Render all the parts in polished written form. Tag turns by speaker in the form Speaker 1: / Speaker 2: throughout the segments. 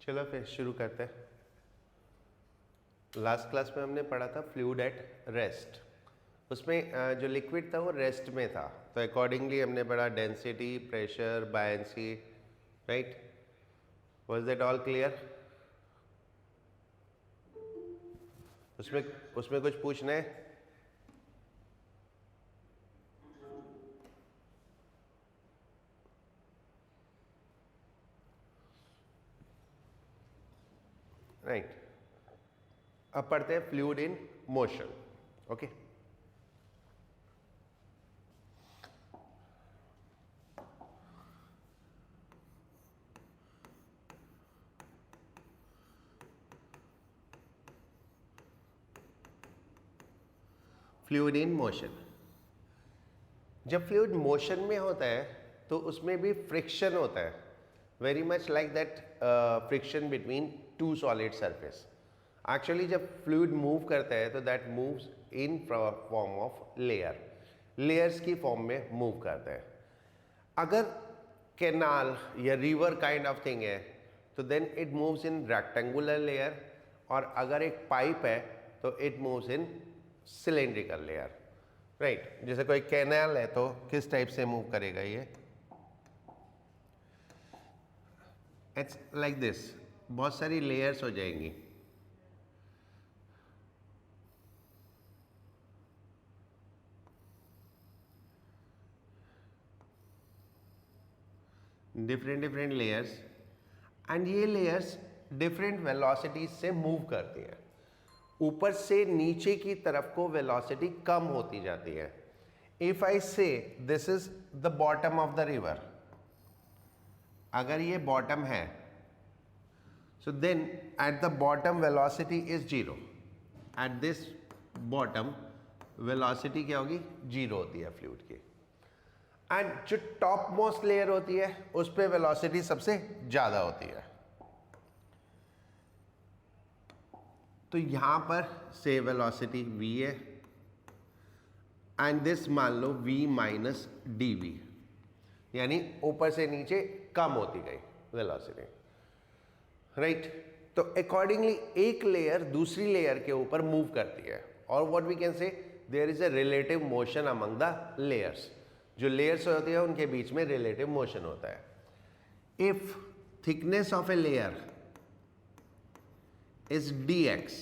Speaker 1: चलो फिर शुरू करते हैं। लास्ट क्लास में हमने पढ़ा था फ्लूइड एट रेस्ट। उसमें जो लिक्विड था वो रेस्ट में था, तो अकॉर्डिंगली हमने पढ़ा density, pressure, buoyancy, right. Was that all clear? उसमें उसमें कुछ पूछना है? राइट। अब पढ़ते हैं fluid in motion. Okay, fluid in motion. जब फ्लूइड मोशन में होता है तो उसमें भी फ्रिक्शन होता है, very much like that friction between two solid surface. Actually जब फ्लूइड मूव करता है तो that moves in form of layers की फॉर्म में मूव करता है। अगर कैनाल या रिवर काइंड ऑफ थिंग है तो then it moves in rectangular layer, और अगर एक पाइप है तो it moves in cylindrical layer, right. जैसे कोई कैनाल है तो किस टाइप से मूव करेगा ये? इट्स लाइक दिस, बहुत सारी लेयर्स हो जाएंगी। डिफरेंट लेयर्स, एंड ये लेयर्स डिफरेंट वेलोसिटीज से मूव करती हैं। ऊपर से नीचे की तरफ को वेलोसिटी कम होती जाती है। If I say this is the bottom of the river, अगर ये बॉटम है so then at the bottom velocity is zero. At this bottom velocity क्या होगी? जीरो होती है फ्लूइड की। एंड जो टॉप मोस्ट लेयर होती है उस पर वेलोसिटी सबसे ज्यादा होती है। तो यहां पर से वेलोसिटी v है, एंड दिस मान लो v माइनस डी वी, यानी ऊपर से नीचे कम होती गई वेलोसिटी, राइट। तो अकॉर्डिंगली एक लेयर दूसरी लेयर के ऊपर मूव करती है, और what we can say there is a relative motion among the layers. जो लेयर्स होती है उनके बीच में रिलेटिव मोशन होता है। If thickness of a layer is dx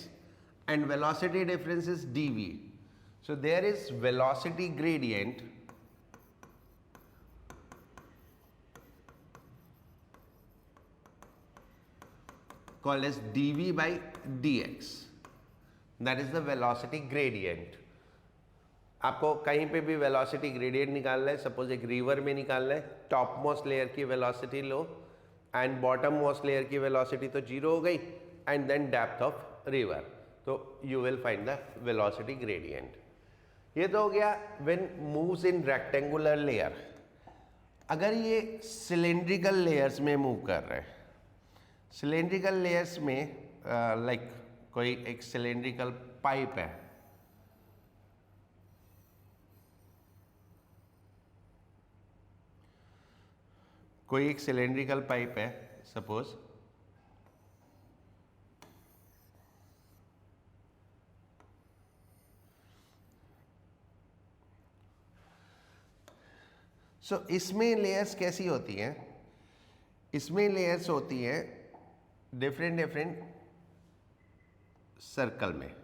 Speaker 1: and velocity difference is dv, so there is velocity gradient called as dv by dx, that is the velocity gradient। आपको कहीं पे भी वेलोसिटी ग्रेडियंट निकालना है, suppose एक river में निकालना है, टॉप मोस्ट लेयर की वेलोसिटी लो एंड बॉटम मोस्ट लेयर की वेलोसिटी तो जीरो हो गई, and then depth of river, तो you will find the velocity gradient. ये तो हो गया when moves in rectangular layer. अगर ये सिलेंड्रिकल लेयर्स में मूव कर रहे हैं, सिलेंड्रिकल लेयर्स में लाइक कोई एक सिलेंड्रिकल पाइप है, कोई एक सिलेंड्रिकल पाइप है सपोज, सो इसमें लेयर्स कैसी होती हैं? इसमें लेयर्स होती हैं डिफरेंट सर्कल में,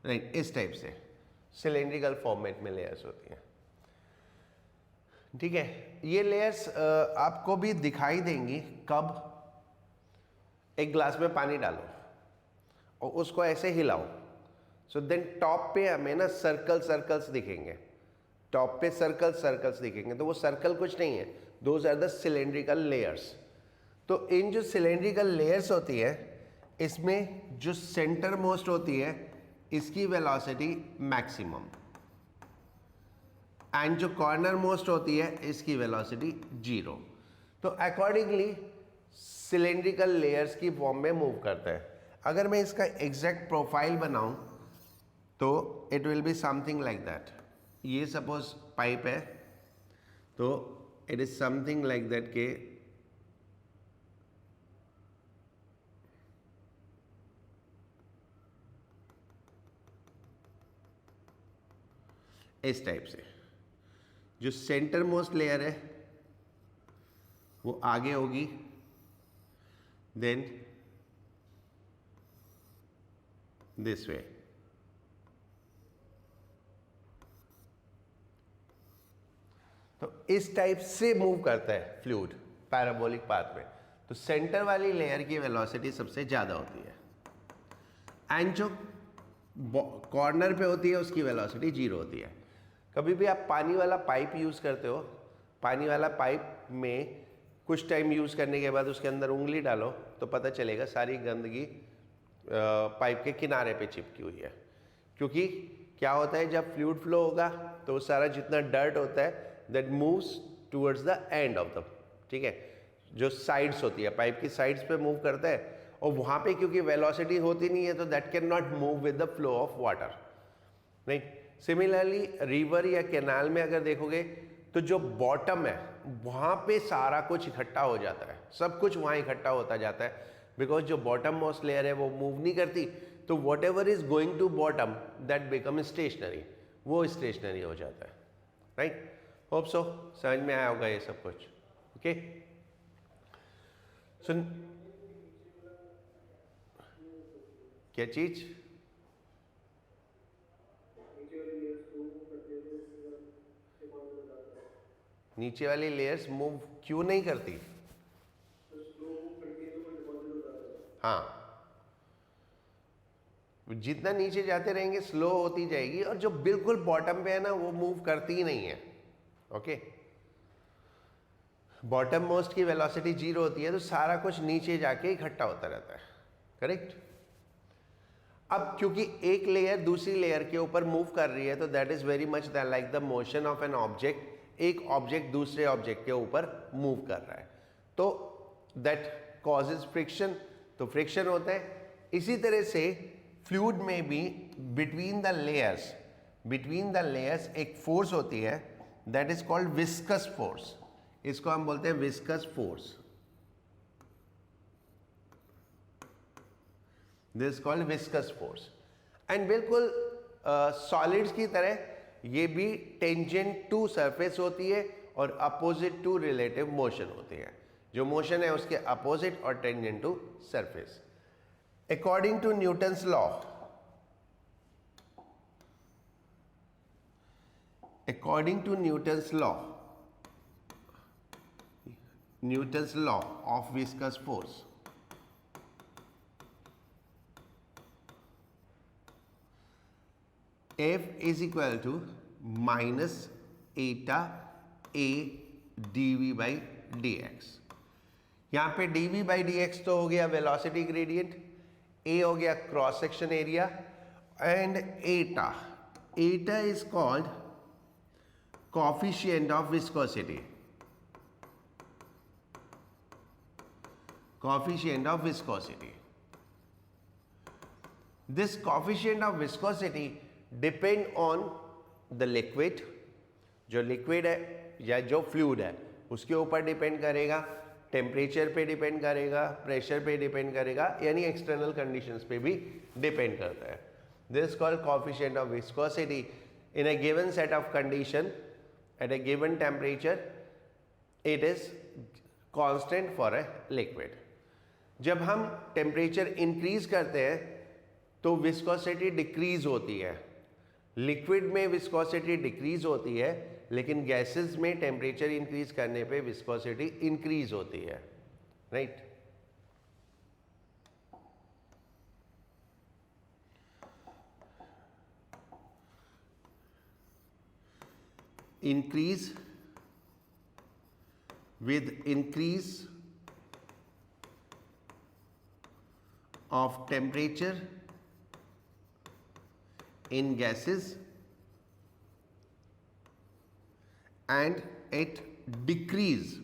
Speaker 1: राइट, इस टाइप से सिलेंड्रिकल फॉर्मेट में लेयर्स होती हैं, ठीक है। ये लेयर्स आपको भी दिखाई देंगी कब? एक ग्लास में पानी डालो और उसको ऐसे हिलाओ, सो देन टॉप पे हमें ना सर्कल्स दिखेंगे, टॉप पे सर्कल्स दिखेंगे, तो वो सर्कल कुछ नहीं है, those are the cylindrical layers. तो इन जो सिलेंड्रिकल लेयर्स होती है इसमें जो सेंटर मोस्ट होती है इसकी वेलोसिटी मैक्सिमम, एंड जो कॉर्नर मोस्ट होती है इसकी वेलोसिटी जीरो। तो अकॉर्डिंगली सिलेंड्रिकल लेयर्स की फॉर्म में मूव करता है। अगर मैं इसका एग्जैक्ट प्रोफाइल बनाऊं तो it will be something like that. ये सपोज पाइप है, तो it is something like that के इस टाइप से जो सेंटर मोस्ट लेयर है वो आगे होगी, देन दिस वे। तो इस टाइप से मूव करता है फ्लूइड पैराबोलिक पाथ में। तो सेंटर वाली लेयर की वेलोसिटी सबसे ज़्यादा होती है एंड जो कॉर्नर पे होती है उसकी वेलोसिटी 0 होती है। कभी भी आप पानी वाला पाइप यूज़ करते हो, पानी वाला पाइप में कुछ टाइम यूज़ करने के बाद उसके अंदर उंगली डालो तो पता चलेगा सारी गंदगी पाइप के किनारे पे चिपकी हुई है। क्योंकि क्या होता है, जब फ्लूइड फ्लो होगा तो सारा जितना डर्ट होता है that moves towards the end of the, ठीक है, जो साइड्स होती है पाइप की साइड्स पे मूव करता है, और वहाँ पे क्योंकि वेलोसिटी होती नहीं है तो that can not move with the flow of water, नहीं। सिमिलरली रिवर या कैनाल में अगर देखोगे तो जो बॉटम है वहाँ पे सारा कुछ इकट्ठा हो जाता है, सब कुछ वहाँ इकट्ठा होता जाता है, बिकॉज जो बॉटम मोस्ट लेयर है वो मूव नहीं करती, तो whatever is going to bottom that become stationary, वो स्टेशनरी हो जाता है, राइट। होप सो समझ में आया होगा ये सब कुछ, ओके। सुन, क्या चीज? नीचे वाली लेयर्स मूव क्यों नहीं करती? हाँ, जितना नीचे जाते रहेंगे स्लो होती जाएगी, और जो बिल्कुल बॉटम पे है ना वो मूव करती ही नहीं है, ओके। बॉटम मोस्ट की वेलोसिटी 0 होती है, तो सारा कुछ नीचे जाके इकट्ठा होता रहता है, करेक्ट। अब क्योंकि एक लेयर दूसरी लेयर के ऊपर मूव कर रही है तो that is very much like the motion of an object, एक ऑब्जेक्ट दूसरे ऑब्जेक्ट के ऊपर मूव कर रहा है, तो दैट कॉजेज फ्रिक्शन, तो फ्रिक्शन होता है। इसी तरह से फ्लूइड में भी बिटवीन द लेयर्स एक फोर्स होती है that is called viscous force, इसको हम बोलते हैं viscous force, this called viscous force. And बिल्कुल सॉलिड्स की तरह ये भी टेंजेंट टू सरफेस होती है और अपोजिट टू रिलेटिव मोशन होती है, जो मोशन है उसके अपोजिट और tangent to surface. According to Newton's law, Newton's law of viscous force, F is equal to minus eta a dv by dx। यहाँ पे dv by dx तो हो गया वेलोसिटी ग्रेडियंट, a हो गया cross section area, and eta is called coefficient of viscosity, This coefficient of viscosity depend on the liquid, जो liquid है या जो फ्लूइड है उसके ऊपर डिपेंड करेगा, टेम्परेचर पे डिपेंड करेगा, प्रेशर पे डिपेंड करेगा, यानी एक्सटर्नल कंडीशंस पे भी डिपेंड करता है। This called coefficient of viscosity in a given set of condition at a given temperature, it is constant for a liquid. जब हम टेम्परेचर इंक्रीज करते हैं तो विस्कोसिटी डिक्रीज होती है, लिक्विड में विस्कोसिटी डिक्रीज होती है, लेकिन गैसेस में टेम्परेचर इंक्रीज करने पे विस्कोसिटी इंक्रीज होती है, right. Increase with increase of temperature in gases, and it decrease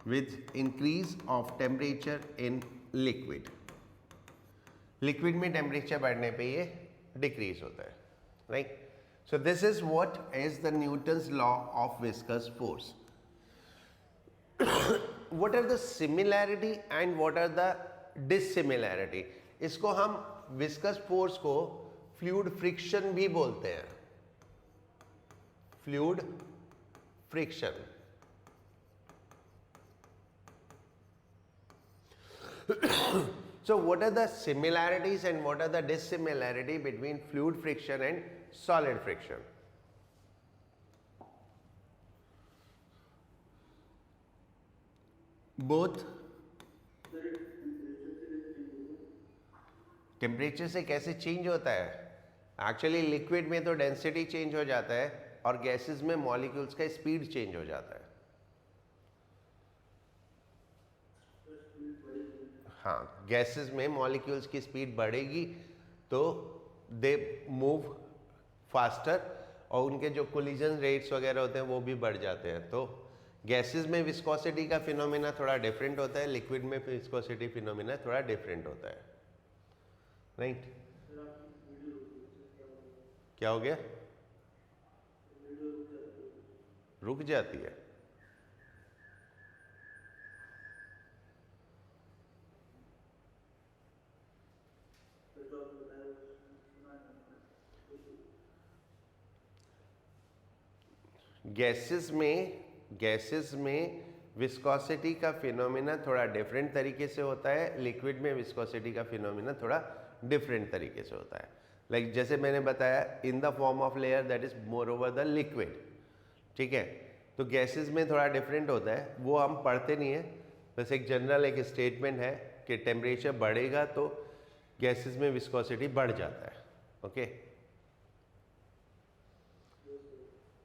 Speaker 1: with increase of temperature in liquid। Liquid में टेम्परेचर बढ़ने पे ये डिक्रीज होता है, right. So this is what is the Newton's law of viscous force. What are the similarity and what are the dissimilarity? इसको हम viscous force को fluid friction भी बोलते हैं. Fluid friction. So what are the similarities and what are the dissimilarity between fluid friction and solid friction? Both temperature से कैसे change होता है? एक्चुअली लिक्विड में तो डेंसिटी चेंज हो जाता है और गैसेस में मॉलिक्यूल्स का स्पीड चेंज हो जाता है. हाँ, गैसेस में मॉलिक्यूल्स की स्पीड बढ़ेगी तो दे मूव फास्टर और उनके जो कोलिजन रेट्स वगैरह होते हैं वो भी बढ़ जाते हैं. तो गैसेस में विस्कोसिटी का फिनोमेना थोड़ा डिफरेंट होता है, लिक्विड में विस्कोसिटी फिनोमेना थोड़ा डिफरेंट होता है. राइट? क्या हो गया? रुक जाती है. गैसेस में विस्कोसिटी का फिनोमेना थोड़ा डिफरेंट तरीके से होता है, लिक्विड में विस्कोसिटी का फिनोमेना थोड़ा डिफरेंट तरीके से होता है. लाइक जैसे मैंने बताया, in the form of layer that is more over the liquid. ठीक है, तो गैसेस में थोड़ा डिफरेंट होता है, वो हम पढ़ते नहीं है. बस एक जनरल एक स्टेटमेंट है कि टेम्परेचर बढ़ेगा तो गैसेस में विस्कोसिटी बढ़ जाता है. ओके,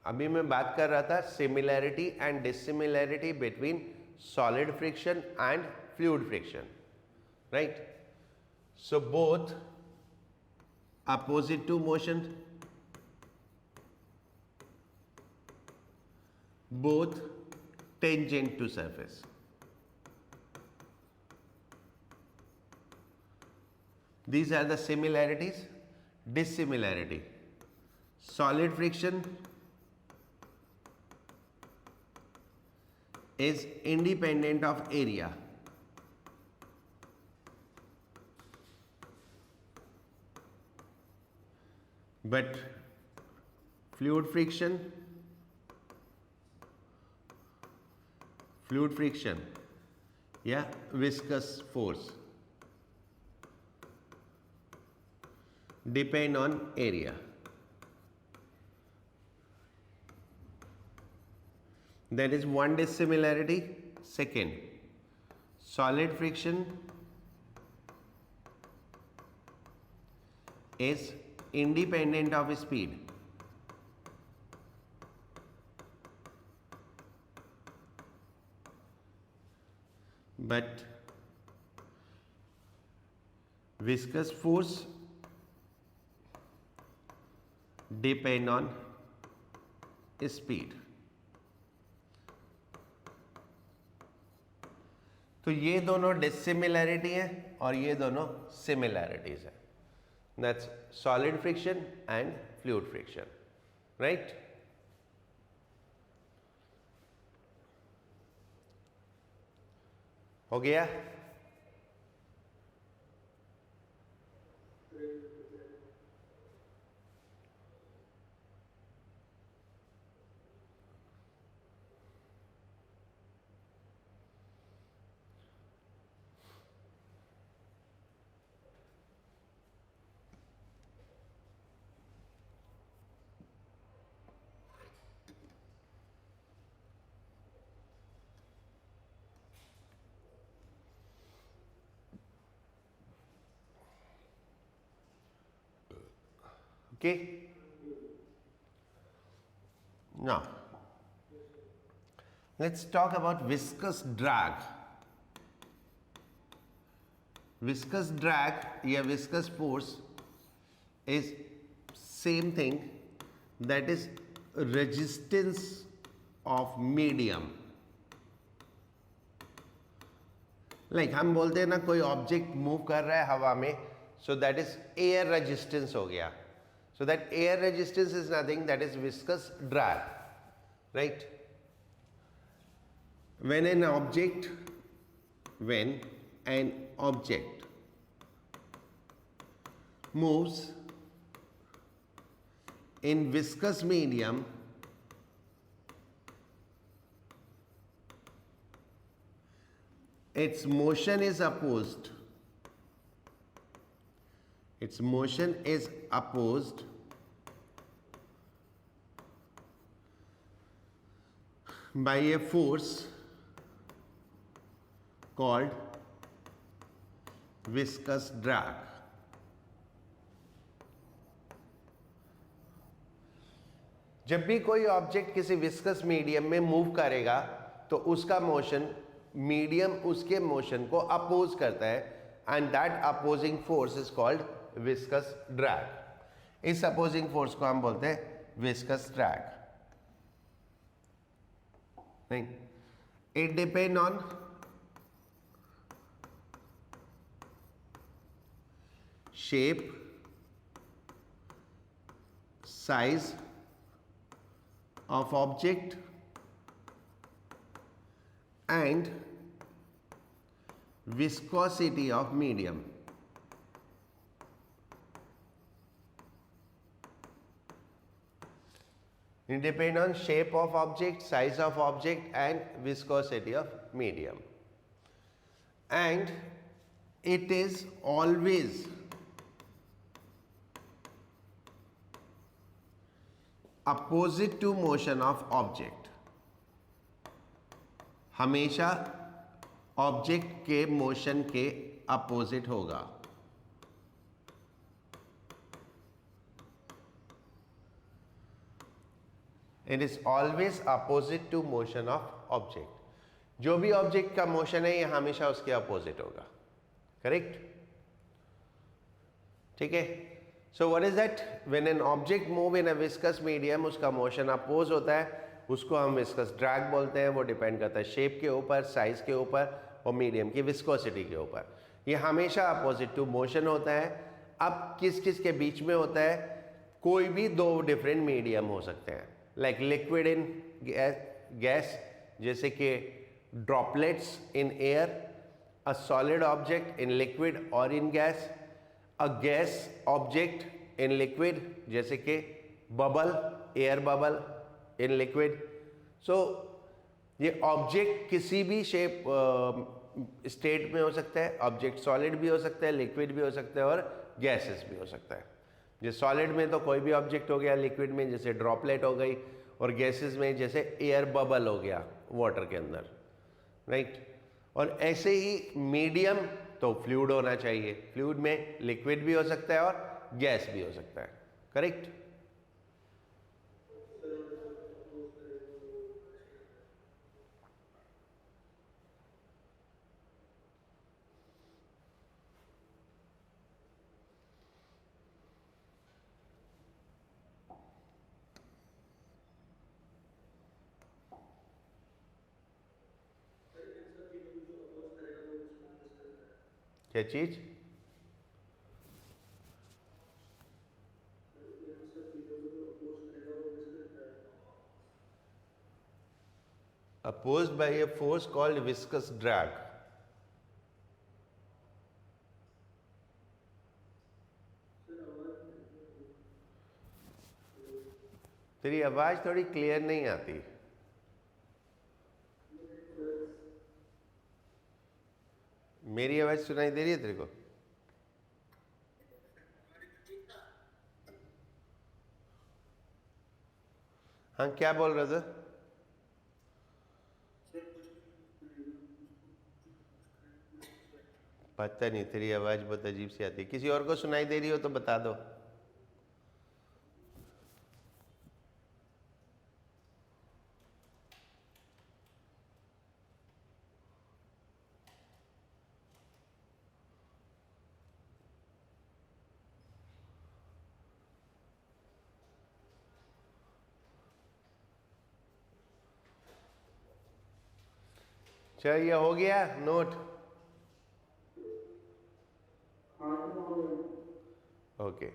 Speaker 1: अभी मैं बात कर रहा था similarity and dissimilarity between solid friction and fluid friction. Right? So both opposite to motion, both tangent to surface. These are the similarities. Dissimilarity: solid friction is independent of area, but fluid friction या viscous force depend on area. That is one dissimilarity. Second, solid friction is independent of speed. But viscous force depend on speed. तो ये दोनों dissimilarity है और ये दोनों similarities है. That's solid friction and fluid friction. Right? हो गया? Okay. Now, let's talk about viscous drag. Viscous drag या viscous force is same thing, that is resistance of medium. Like हम बोलते हैं ना, कोई ऑब्जेक्ट मूव कर रहा है हवा में, so that is air resistance हो गया. So that air resistance is nothing, that is viscous drag, right? When an object moves in viscous medium, its motion is opposed. Its motion is opposed by a force called viscous drag. जब भी कोई object किसी viscous medium में move करेगा तो उसका motion medium उसके motion को अपोज करता है, and that opposing force is called viscous drag. इस अपोजिंग फोर्स को हम बोलते हैं विस्कस ड्रैग. नहीं, it depend on shape, size of object and viscosity of medium. It depends on shape of object, size of object and viscosity of medium. And it is always opposite to motion of object. हमेशा object के motion के opposite होगा. It is always opposite to motion of object. जो भी object का motion है ये हमेशा उसके अपोजिट होगा. करेक्ट? ठीक है. So what is that? When an object move in a viscous medium, उसका मोशन अपोज होता है, उसको हम विस्कस ड्रैग बोलते हैं. वो डिपेंड करता है शेप के ऊपर, साइज के ऊपर और मीडियम की विस्कोसिटी के ऊपर. ये हमेशा अपोजिट टू मोशन होता है. अब किस किस के बीच में होता है? कोई भी दो डिफरेंट मीडियम हो सकते हैं, लाइक लिक्विड इन गैस, जैसे कि droplets in air, a solid object in liquid और in gas, a gas object in liquid जैसे कि bubble, air bubble in liquid. So ये ऑब्जेक्ट किसी भी शेप स्टेट में हो सकता है. ऑब्जेक्ट सॉलिड भी हो सकता है, लिक्विड भी हो सकता है और गैसेस भी हो सकता है. जैसे सॉलिड में तो कोई भी ऑब्जेक्ट हो गया, लिक्विड में जैसे ड्रॉपलेट हो गई और गैसेस में जैसे एयर बबल हो गया वाटर के अंदर, राइट. और ऐसे ही मीडियम तो फ्लूइड होना चाहिए. फ्लूइड में लिक्विड भी हो सकता है और गैस भी हो सकता है. करेक्ट? क्या चीज? Opposed by a force called viscous drag. तेरी आवाज थोड़ी क्लियर नहीं आती. मेरी आवाज सुनाई दे रही है तेरे को? हाँ, क्या बोल रहा था? पता नहीं, तेरी आवाज बहुत अजीब सी आती है. किसी और को सुनाई दे रही हो तो बता दो. चल, ये हो गया note? Okay.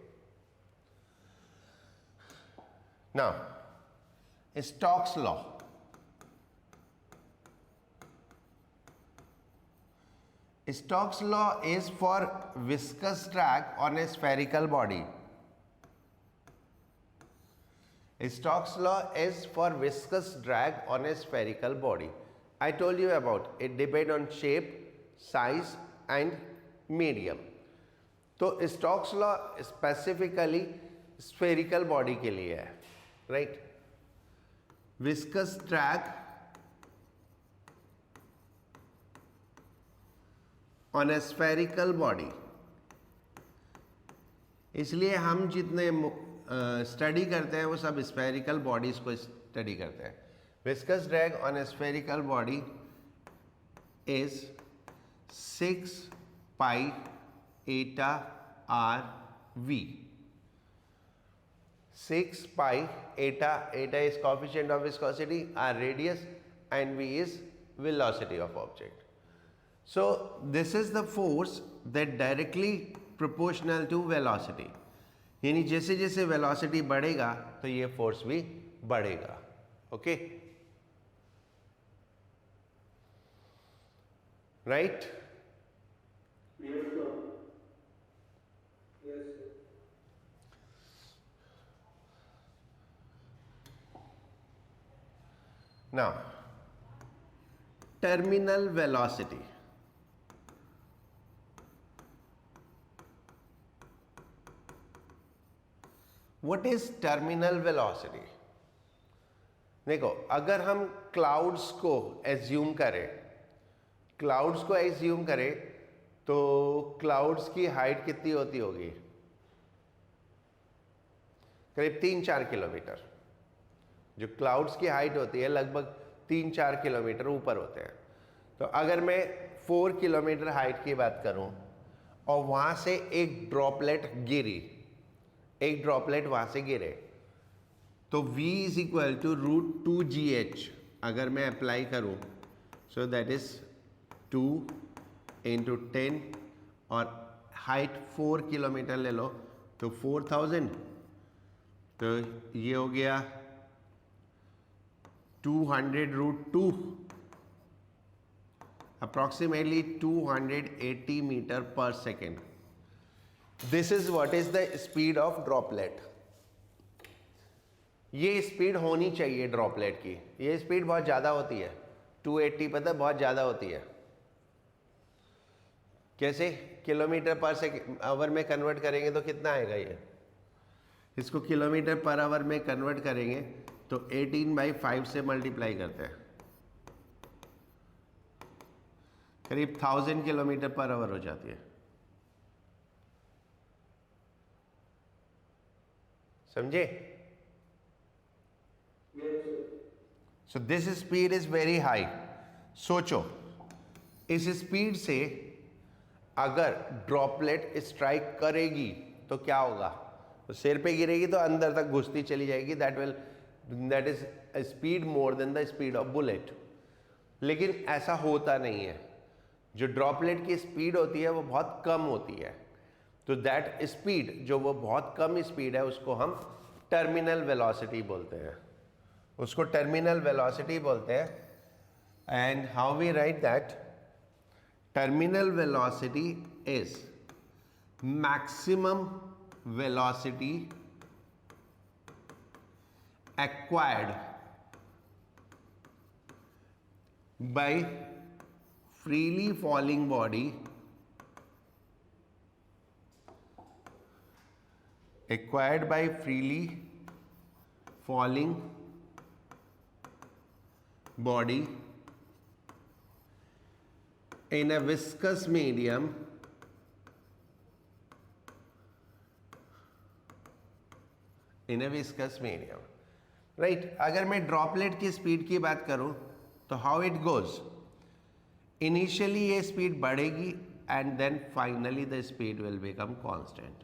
Speaker 1: Now, Stokes law. Stokes law is for viscous drag on a spherical body. Stokes law is for viscous drag on a spherical body. I told you about it. Depends on shape, size and medium. तो Stokes law specifically spherical body के लिए है, right? Viscous drag on a spherical body. इसलिए हम जितने study करते हैं वो सब स्फेरिकल बॉडीज को स्टडी करते हैं. Viscous drag on A spherical body is 6 pi eta r v. 6 pi eta is coefficient of viscosity, r radius and v is velocity of object. So this is the force that directly proportional to velocity. यानी जैसे जैसे velocity बढ़ेगा तो ये force भी बढ़ेगा. Okay, right? Now, terminal velocity. What is terminal velocity? देखो, अगर हम क्लाउड्स को एज्यूम करें तो क्लाउड्स की हाइट कितनी होती होगी? करीब 3-4 किलोमीटर. जो क्लाउड्स की हाइट होती है लगभग 3-4 किलोमीटर ऊपर होते हैं. तो अगर मैं 4 किलोमीटर हाइट की बात करूं और वहां से एक ड्रॉपलेट वहां से गिरे तो v is equal to √2gh अगर मैं अप्लाई करूं, सो दैट इज 2 × 10 और हाइट 4 किलोमीटर ले लो तो 4000. तो ये हो गया 200 √2, approximately 280 meter per second. This is what is the speed of droplet. ये स्पीड होनी चाहिए ड्रॉपलेट की. ये स्पीड बहुत ज़्यादा होती है, 280 पता बहुत ज़्यादा होती है. कैसे? किलोमीटर पर आवर में कन्वर्ट करेंगे तो कितना आएगा? ये इसको किलोमीटर पर आवर में कन्वर्ट करेंगे तो 18/5 से मल्टीप्लाई करते हैं, करीब 1000 किलोमीटर पर आवर हो जाती है. समझे? So this speed is very high. सोचो, इस स्पीड से अगर ड्रॉपलेट स्ट्राइक करेगी तो क्या होगा? तो सिर पे गिरेगी तो अंदर तक घुसती चली जाएगी. That is speed more than the speed of bullet. लेकिन ऐसा होता नहीं है. जो ड्रॉपलेट की स्पीड होती है वो बहुत कम होती है. तो दैट स्पीड, जो वो बहुत कम स्पीड है, उसको हम टर्मिनल वेलोसिटी बोलते हैं. उसको टर्मिनल वेलोसिटी बोलते हैं. And how we write that? Terminal velocity is maximum velocity acquired by freely falling body acquired by freely falling body in a viscous medium right. अगर मैं ड्रॉपलेट की स्पीड की बात करूं तो हाउ इट गोज? इनिशियली ये speed बढ़ेगी and then finally the speed will become constant.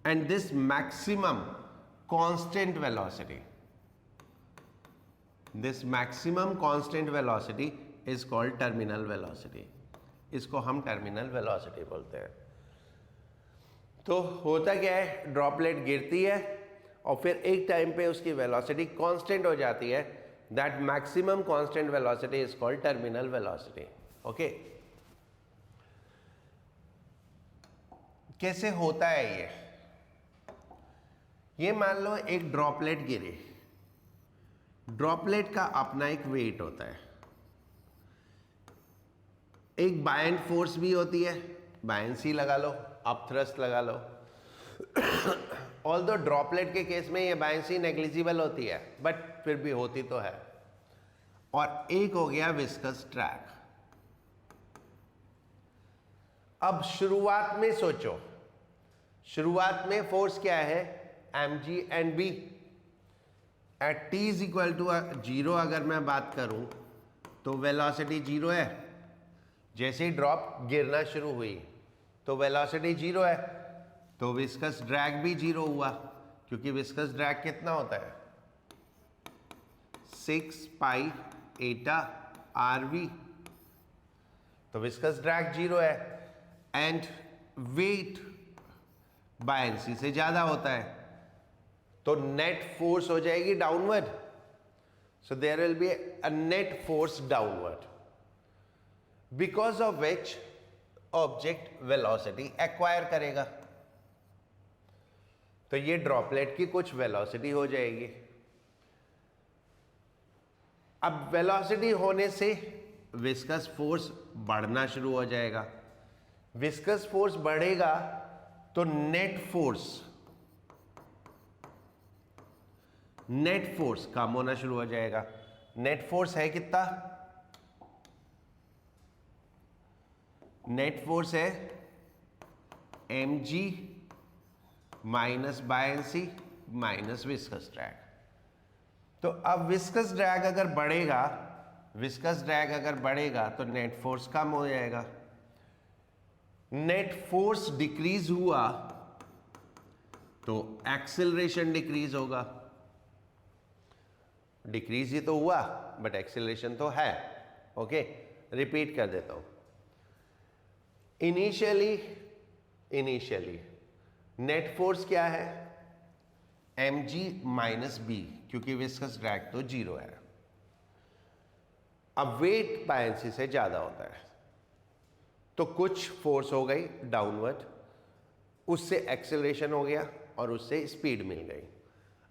Speaker 1: And this maximum constant velocity is called terminal velocity. इसको हम टर्मिनल वेलोसिटी बोलते हैं. तो होता क्या है? ड्रॉपलेट गिरती है और फिर एक टाइम पे उसकी वेलोसिटी कांस्टेंट हो जाती है, that maximum constant velocity is called terminal velocity. Okay, कैसे होता है ये मान लो एक ड्रॉपलेट गिरे, ड्रॉपलेट का अपना एक वेट होता है, एक बायंट फोर्स भी होती है, बायंसी लगा लो, अप थ्रस्ट लगा लो। ऑल्दो ड्रॉपलेट के केस में ये बायंसी नेग्लिजिबल होती है, बट फिर भी होती तो है। और एक हो गया विस्कस ड्रैग। अब शुरुआत में सोचो, शुरुआत में फोर्स क्या है, mg and b at t is equal to 0 अगर मैं बात करूं तो वेलोसिटी 0 है। जैसे ही ड्रॉप गिरना शुरू हुई तो वेलोसिटी 0 है, तो विस्कस ड्रैग भी 0 हुआ, क्योंकि विस्कस ड्रैग कितना होता है 6 पाई एटा rv, तो विस्कस ड्रैग 0 है एंड वेट बायंसी से ज्यादा होता है, तो नेट फोर्स हो जाएगी downward. So there will be a net force downward, because of which object velocity acquire करेगा। तो ये ड्रॉपलेट की कुछ वेलोसिटी हो जाएगी। अब वेलोसिटी होने से विस्कस फोर्स बढ़ना शुरू हो जाएगा। विस्कस फोर्स बढ़ेगा तो नेट फोर्स कम होना शुरू हो जाएगा। नेट फोर्स है कितना, नेट फोर्स है mg minus buoyancy minus viscous drag. तो अब विस्कस ड्रैग अगर बढ़ेगा तो नेट फोर्स कम हो जाएगा। नेट फोर्स डिक्रीज हुआ तो एक्सेलरेशन डिक्रीज होगा। डिक्रीज ही तो हुआ बट एक्सेलरेशन तो है। ओके, रिपीट कर देता हूं। इनिशियली नेट फोर्स क्या है, mg माइनस b, क्योंकि विस्कस ड्रैग तो 0 है। अब वेट बायंसी से ज्यादा होता है, तो कुछ फोर्स हो गई डाउनवर्ड, उससे एक्सेलरेशन हो गया और उससे स्पीड मिल गई।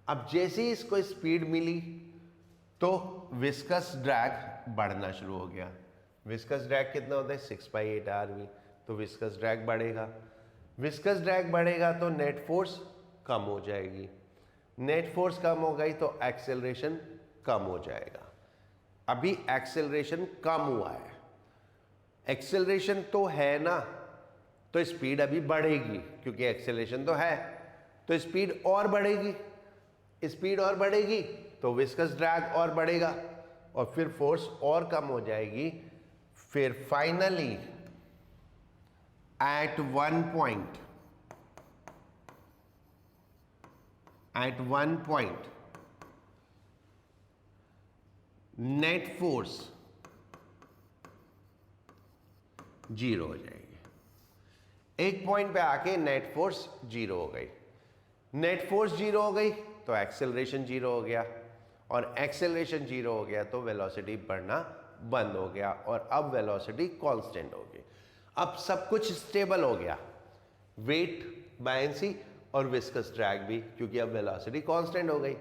Speaker 1: अब जैसे ही इसको स्पीड मिली तो विस्कस ड्रैग बढ़ना शुरू हो गया। विस्कस ड्रैग कितना होता है 6 पाई 8 rv, तो विस्कस ड्रैग बढ़ेगा। विस्कस ड्रैग बढ़ेगा तो नेट फोर्स कम हो जाएगी। नेट फोर्स कम हो गई तो एक्सेलरेशन कम हो जाएगा। अभी एक्सेलरेशन कम हुआ है, एक्सेलरेशन तो है ना, तो स्पीड अभी बढ़ेगी, क्योंकि एक्सेलरेशन तो है, तो स्पीड और बढ़ेगी। स्पीड और बढ़ेगी तो विस्कस ड्रैग और बढ़ेगा और फिर फोर्स और कम हो जाएगी। फिर finally at one point net force 0 हो जाएगी। एक पॉइंट पे आके नेट फोर्स 0 हो गई। नेट फोर्स 0 हो गई तो एक्सेलरेशन 0 हो गया, और एक्सेलरेशन 0 हो गया तो वेलोसिटी बढ़ना बंद हो गया, और अब वेलोसिटी कांस्टेंट हो गई। अब सब कुछ स्टेबल हो गया, वेट, बायंसी और विस्कस ड्रैग भी, क्योंकि अब वेलोसिटी कांस्टेंट हो गई।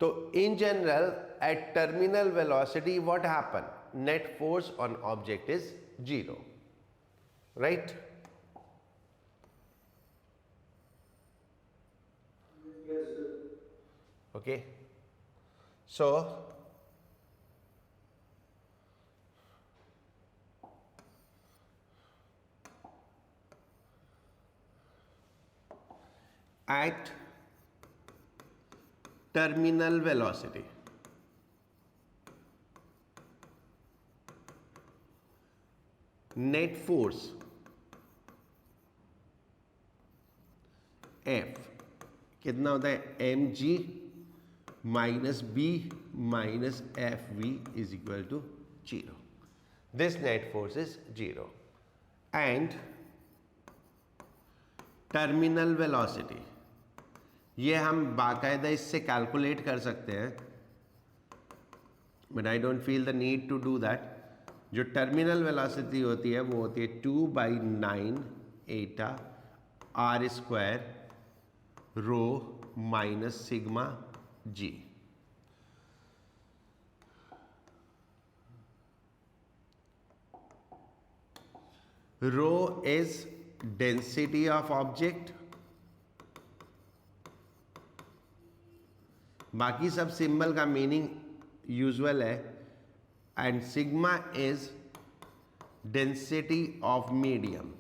Speaker 1: तो in general at terminal velocity what happen, net force on object is 0, right? Okay, so at terminal velocity net force F कितना होता है, mg minus b minus F V is equal to 0. This net force is 0 and terminal velocity ये हम बाकायदा इससे calculate कर सकते हैं, but I don't feel the need to do that. जो टर्मिनल वेलोसिटी होती है वो होती है 2/9 eta R square rho minus sigma g. Rho is density of object, बाकी सब सिंबल का मीनिंग यूजुअल है, and sigma is density of medium.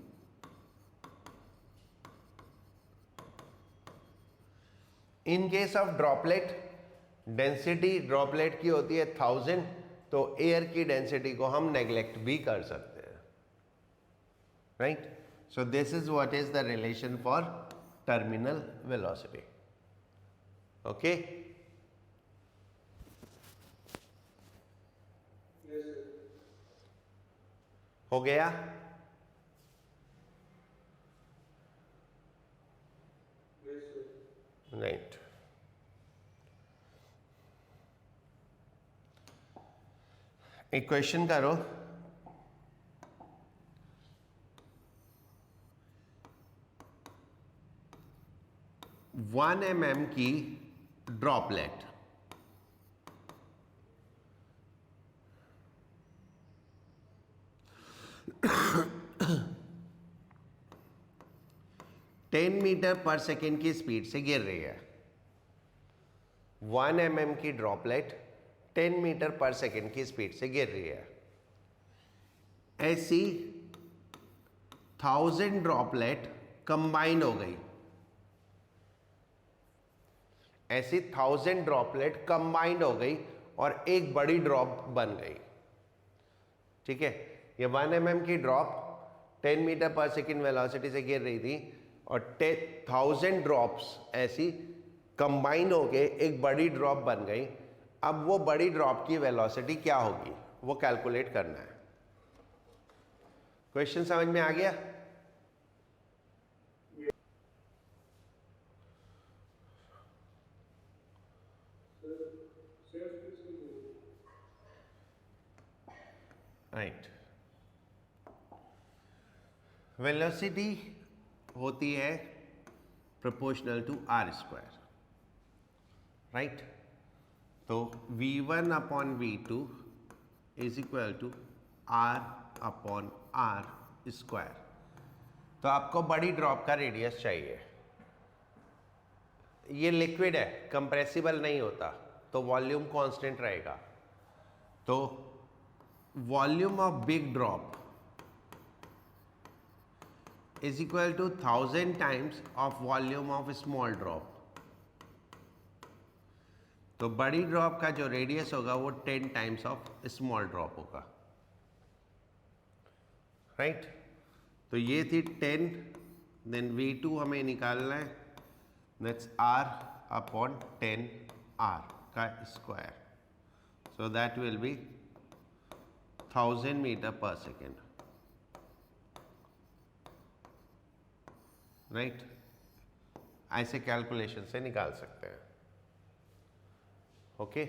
Speaker 1: In case of droplet, density droplet की होती है 1000, तो एयर की डेंसिटी को हम नेग्लेक्ट भी कर सकते हैं, right. So this is what is the relation for terminal velocity. Okay, हो गया? राइट। एक क्वेश्चन करो। 1 mm की droplet ten metre per second की स्पीड से गिर रही है। 1 mm की ड्रॉपलेट 10 मीटर पर सेकेंड की स्पीड से गिर रही है। ऐसी 1000 ड्रॉपलेट कंबाइन हो गई, ऐसी 1000 ड्रॉपलेट कंबाइंड हो गई और एक बड़ी ड्रॉप बन गई। ठीक है, ये 1 mm की drop 10 metre per second velocity से गिर रही थी और 1000 ड्रॉप्स ऐसी कंबाइन होके एक बड़ी ड्रॉप बन गई। अब वो बड़ी ड्रॉप की वेलोसिटी क्या होगी वो कैलकुलेट करना है। क्वेश्चन समझ में आ गया? राइट। वेलोसिटी होती है proportional to R square, right. तो v1 upon v2 is equal to r upon r square. तो आपको बड़ी ड्रॉप का रेडियस चाहिए। ये लिक्विड है, कंप्रेसिबल नहीं होता, तो वॉल्यूम कांस्टेंट रहेगा। तो volume of big drop is equal to 1000 times of volume of small drop। तो बड़ी ड्रॉप का जो रेडियस होगा वो 10 टाइम्स ऑफ स्मॉल ड्रॉप होगा, राइट। तो ये थी 10, देन v2 हमें निकालना है, दैट्स r अपॉन 10 r का square. So that will be 1000 metre per second, right. ऐसे कैलकुलेशन से निकाल सकते हैं। ओके,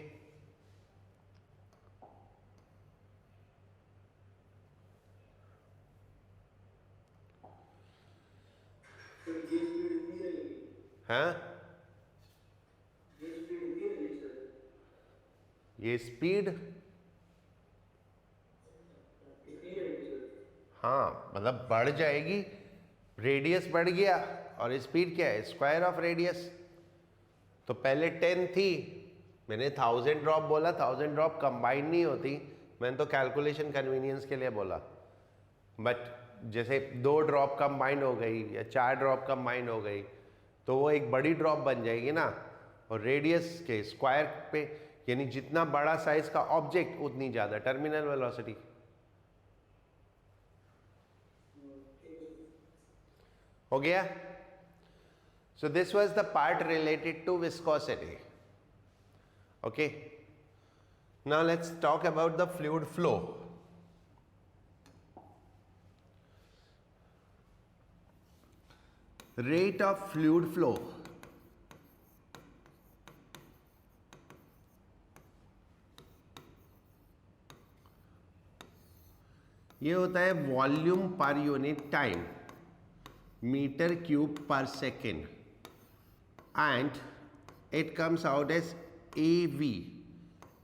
Speaker 1: हाँ, ये स्पीड, हाँ मतलब बढ़ जाएगी, रेडियस बढ़ गया और स्पीड क्या है, स्क्वायर ऑफ रेडियस। तो पहले 10 थी, मैंने 1000 ड्रॉप बोला, 1000 ड्रॉप कंबाइन नहीं होती, मैंने तो कैलकुलेशन कन्वीनियंस के लिए बोला। बट जैसे 2 ड्रॉप कंबाइन हो गई या 4 ड्रॉप कंबाइन हो गई तो वो एक बड़ी ड्रॉप बन जाएगी ना, और रेडियस के स्क्वायर पे, यानी जितना बड़ा साइज का ऑब्जेक्ट उतनी ज़्यादा टर्मिनल वेलोसिटी। हो गया? So this was the part related to viscosity. Okay. Now let's talk about the fluid flow. Rate of fluid flow ये होता है volume per unit time, metre cube per second, and it comes out as AV.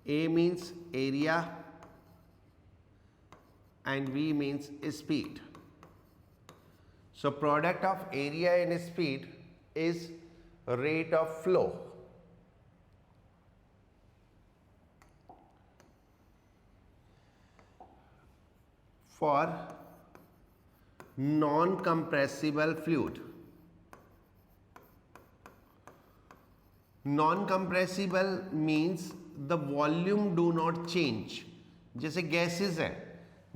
Speaker 1: A means area and V means speed. So product of area and speed is rate of flow. For non-compressible fluid. Non-compressible means the volume do not change. जैसे gases है,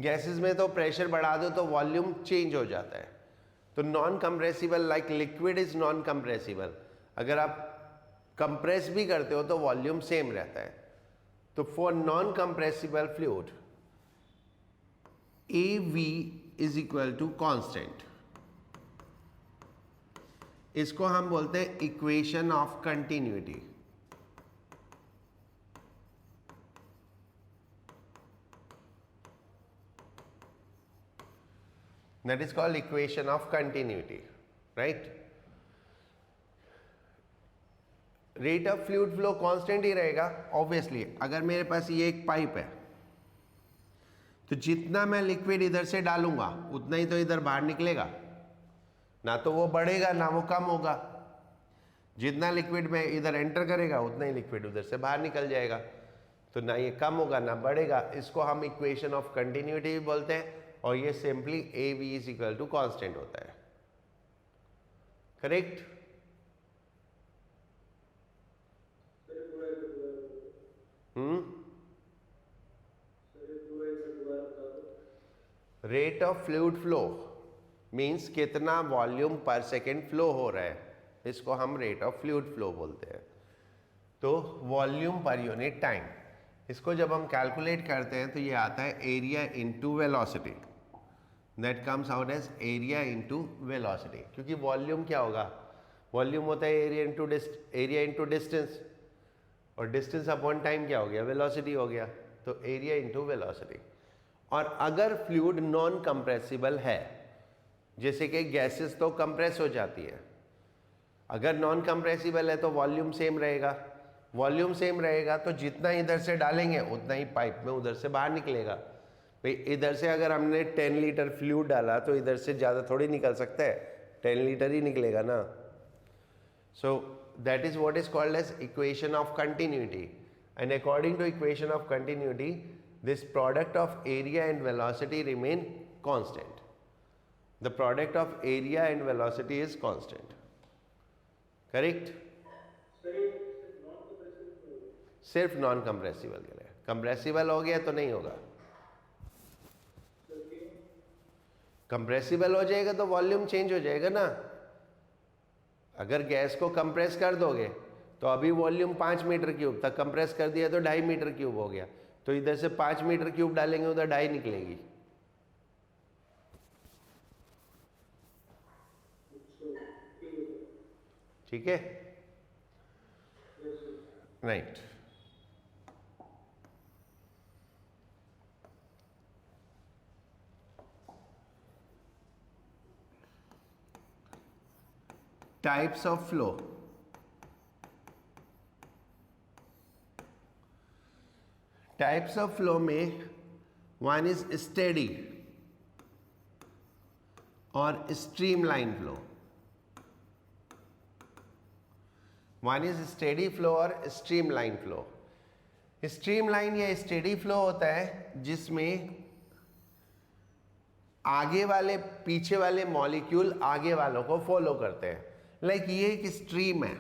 Speaker 1: gases में तो pressure बढ़ा दो तो volume change हो जाता है. तो non compressible like liquid is non compressible. अगर आप कंप्रेस भी करते हो तो वॉल्यूम सेम रहता है. तो for non compressible fluid AV is equal to constant. इसको हम बोलते हैं equation of continuity. That is called equation of continuity, right? Rate of fluid flow constant ही रहेगा obviously. अगर मेरे पास ये एक पाइप है तो जितना मैं लिक्विड इधर से डालूंगा उतना ही तो इधर बाहर निकलेगा. ना तो वो बढ़ेगा ना वो कम होगा. जितना लिक्विड में इधर एंटर करेगा उतना ही लिक्विड उधर से बाहर निकल जाएगा. तो ना ये कम होगा ना बढ़ेगा. इसको हम इक्वेशन ऑफ कंटिन्यूटी भी बोलते हैं और ये simply AV is equal to constant होता है. Correct? Rate of fluid flow means कितना वॉल्यूम पर सेकेंड फ्लो हो रहा है, इसको हम रेट ऑफ फ्लूइड फ्लो बोलते हैं. तो वॉल्यूम पर यूनिट टाइम, इसको जब हम कैलकुलेट करते हैं तो ये आता है area into velocity. That comes out as area into velocity. क्योंकि वॉल्यूम क्या होगा, वॉल्यूम होता है एरिया इंटू डिस्टेंस, और डिस्टेंस अपॉन टाइम क्या हो गया, वेलोसिटी हो गया. तो एरिया इंटू वेलोसिटी. और अगर फ्लूइड नॉन कंप्रेसिबल है, जैसे कि गैसेस तो कंप्रेस हो जाती है, अगर नॉन कंप्रेसिबल है तो वॉल्यूम सेम रहेगा. वॉल्यूम सेम रहेगा तो जितना इधर से डालेंगे उतना ही पाइप में उधर से बाहर निकलेगा. भाई इधर से अगर हमने 10 लीटर फ्लूइड डाला तो इधर से ज़्यादा थोड़ी निकल सकता है, 10 लीटर ही निकलेगा ना. So that is what is called as equation of continuity. And according to equation of continuity this product of area and velocity remain constant. The product of area and velocity is constant. Correct? सिर्फ non compressible के लिए. Compressible हो गया तो नहीं होगा. Compressible हो जाएगा तो वॉल्यूम चेंज हो जाएगा ना. अगर गैस को कंप्रेस कर दोगे तो अभी वॉल्यूम 5 मीटर क्यूब तक, कंप्रेस कर दिया तो 2.5 मीटर क्यूब हो गया. तो इधर से 5 मीटर क्यूब डालेंगे उधर 2.5 निकलेगी. ठीक है? Right. Types of flow. Types of flow में वन इज स्टेडी और streamline flow. One is steady flow और स्ट्रीमलाइन फ्लो. स्ट्रीमलाइन या स्टेडी फ्लो होता है जिसमें आगे वाले पीछे वाले मॉलिक्यूल आगे वालों को फॉलो करते हैं. लाइक ये एक स्ट्रीम है,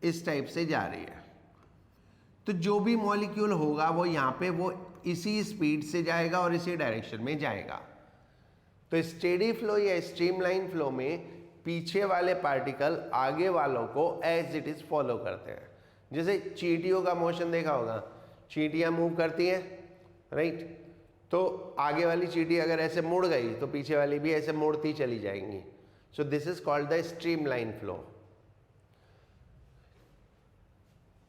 Speaker 1: इस टाइप से जा रही है, तो जो भी मॉलिक्यूल होगा वो यहाँ पे वो इसी स्पीड से जाएगा और इसी डायरेक्शन में जाएगा. तो स्टेडी फ्लो या स्ट्रीमलाइन फ्लो में पीछे वाले पार्टिकल आगे वालों को एज इट इज फॉलो करते हैं. जैसे चींटियों का मोशन देखा होगा, चींटियां मूव करती हैं, राइट? तो आगे वाली चींटी अगर ऐसे मुड़ गई तो पीछे वाली भी ऐसे मुड़ती चली जाएंगी. सो this is called the streamline flow.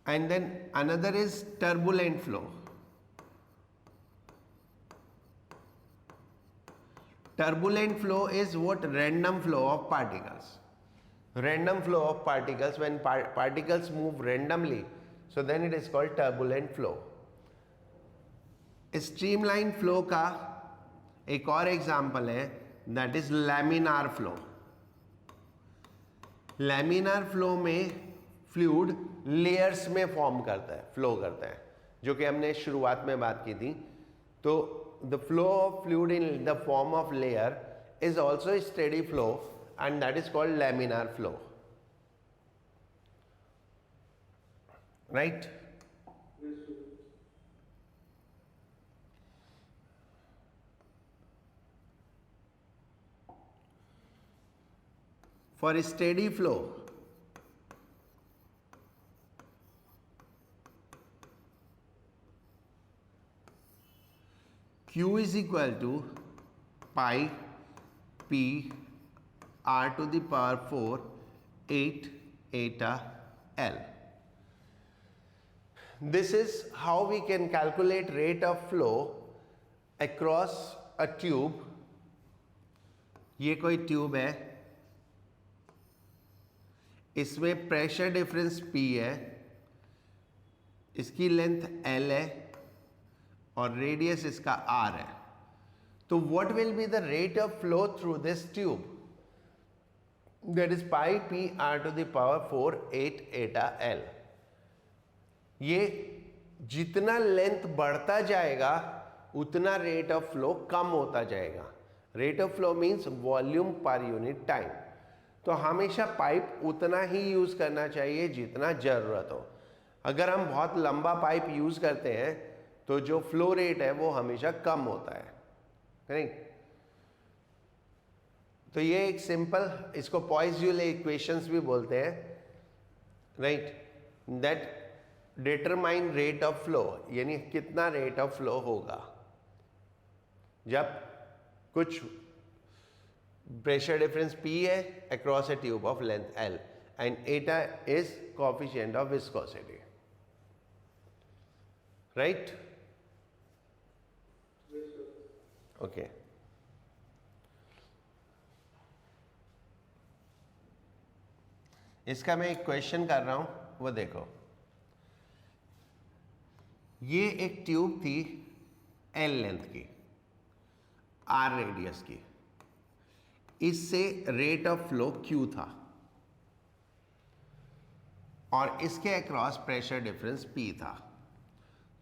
Speaker 1: And then another is turbulent flow. Turbulent flow is what? Random flow of particles. Random flow of particles, when particles move randomly, so then it is called turbulent flow. Streamline flow का एक और example है, that is laminar flow. Laminar flow में fluid layers में form करता है, flow करता है, जो कि हमने शुरुआत में बात की थी. तो the flow of fluid in the form of layer is also steady flow and that is called laminar flow, right? For a steady flow, Q is equal to pi p r to the power 4 8 eta L. This is how we can calculate rate of flow across a tube. ये कोई tube है, इसमें pressure difference P है, इसकी length L है और radius इसका R है. तो what will be the rate of flow through this tube? That is pi p r to the power 4 8 eta L. ये जितना लेंथ बढ़ता जाएगा उतना रेट ऑफ फ्लो कम होता जाएगा. Rate of flow means volume per unit time. तो हमेशा pipe उतना ही यूज करना चाहिए जितना जरूरत हो. अगर हम बहुत लंबा पाइप यूज करते हैं तो जो फ्लो रेट है वो हमेशा कम होता है, करेक्ट? तो ये एक सिंपल, इसको पॉइसयूले इक्वेशंस भी बोलते हैं, right? That determine rate of flow, यानी कितना रेट ऑफ फ्लो होगा जब कुछ प्रेशर डिफरेंस P है across a tube of length L and eta is coefficient of viscosity, right? Okay. इसका मैं एक क्वेश्चन कर रहा हूं, वो देखो. ये एक ट्यूब थी L लेंथ की, R रेडियस की, इससे रेट ऑफ फ्लो Q था और इसके अक्रॉस प्रेशर डिफरेंस P था.